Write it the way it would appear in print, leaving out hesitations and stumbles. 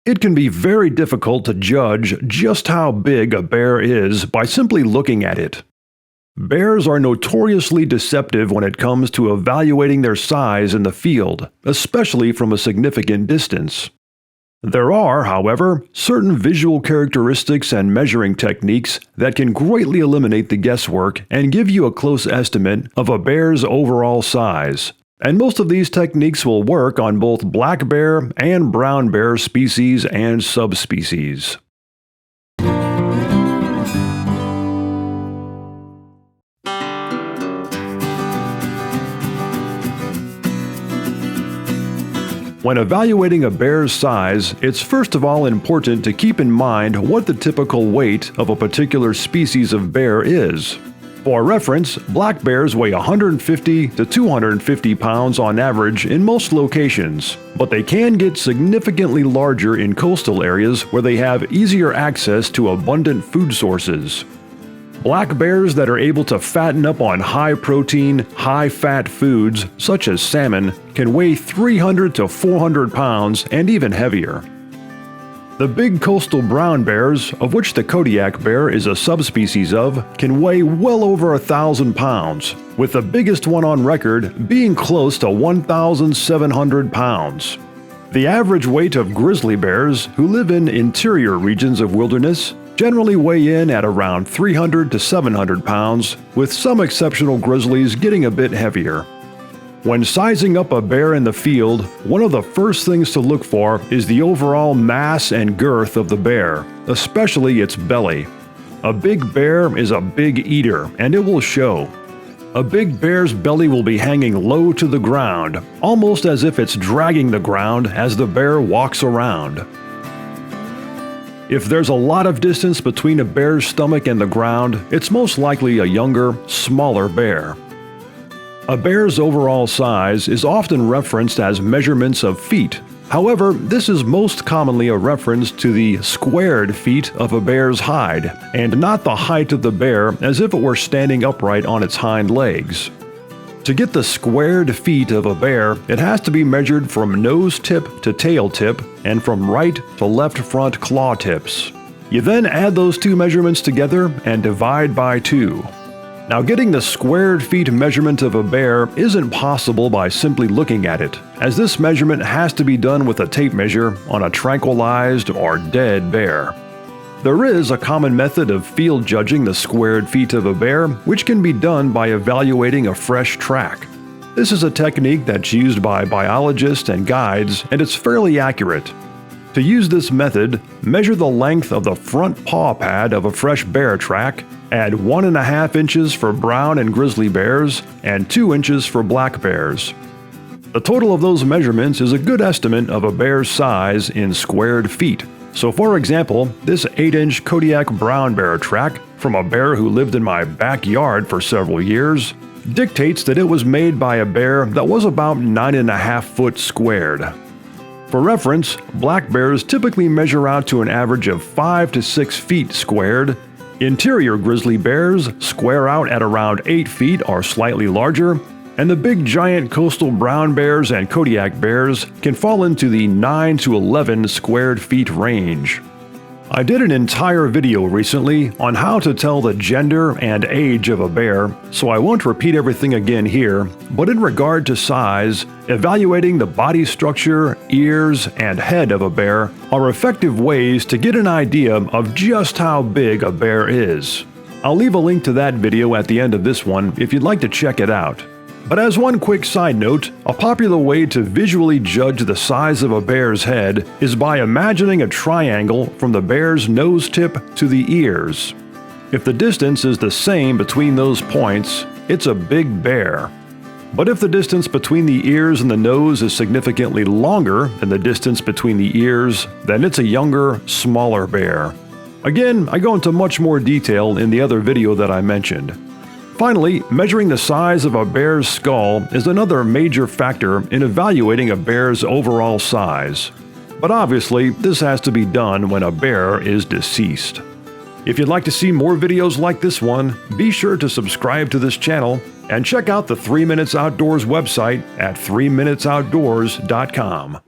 It can be very difficult to judge just how big a bear is by simply looking at it. Bears are notoriously deceptive when it comes to evaluating their size in the field, especially from a significant distance. There are, however, certain visual characteristics and measuring techniques that can greatly eliminate the guesswork and give you a close estimate of a bear's overall size. And most of these techniques will work on both black bear and brown bear species and subspecies. When evaluating a bear's size, it's first of all important to keep in mind what the typical weight of a particular species of bear is. For reference, black bears weigh 150 to 250 pounds on average in most locations, but they can get significantly larger in coastal areas where they have easier access to abundant food sources. Black bears that are able to fatten up on high-protein, high-fat foods, such as salmon, can weigh 300 to 400 pounds and even heavier. The big coastal brown bears, of which the Kodiak bear is a subspecies of, can weigh well over 1,000 pounds, with the biggest one on record being close to 1,700 pounds. The average weight of grizzly bears, who live in interior regions of wilderness, generally weigh in at around 300 to 700 pounds, with some exceptional grizzlies getting a bit heavier. When sizing up a bear in the field, one of the first things to look for is the overall mass and girth of the bear, especially its belly. A big bear is a big eater, and it will show. A big bear's belly will be hanging low to the ground, almost as if it's dragging the ground as the bear walks around. If there's a lot of distance between a bear's stomach and the ground, it's most likely a younger, smaller bear. A bear's overall size is often referenced as measurements of feet. However, this is most commonly a reference to the squared feet of a bear's hide, and not the height of the bear as if it were standing upright on its hind legs. To get the squared feet of a bear, it has to be measured from nose tip to tail tip and from right to left front claw tips. You then add those two measurements together and divide by 2. Now, getting the squared feet measurement of a bear isn't possible by simply looking at it, as this measurement has to be done with a tape measure on a tranquilized or dead bear. There is a common method of field judging the squared feet of a bear, which can be done by evaluating a fresh track. This is a technique that's used by biologists and guides, and it's fairly accurate. To use this method, measure the length of the front paw pad of a fresh bear track, add 1.5 inches for brown and grizzly bears, and 2 inches for black bears. The total of those measurements is a good estimate of a bear's size in squared feet. So for example, this 8-inch Kodiak brown bear track from a bear who lived in my backyard for several years dictates that it was made by a bear that was about 9.5 foot squared. For reference, black bears typically measure out to an average of 5 to 6 feet squared. Interior grizzly bears square out at around 8 feet or slightly larger, and the big giant coastal brown bears and Kodiak bears can fall into the 9 to 11 squared feet range. I did an entire video recently on how to tell the gender and age of a bear, so I won't repeat everything again here, but in regard to size, evaluating the body structure, ears, and head of a bear are effective ways to get an idea of just how big a bear is. I'll leave a link to that video at the end of this one if you'd like to check it out. But as one quick side note, a popular way to visually judge the size of a bear's head is by imagining a triangle from the bear's nose tip to the ears. If the distance is the same between those points, it's a big bear. But if the distance between the ears and the nose is significantly longer than the distance between the ears, then it's a younger, smaller bear. Again, I go into much more detail in the other video that I mentioned. Finally, measuring the size of a bear's skull is another major factor in evaluating a bear's overall size. But obviously, this has to be done when a bear is deceased. If you'd like to see more videos like this one, be sure to subscribe to this channel and check out the 3 Minutes Outdoors website at 3minutesoutdoors.com.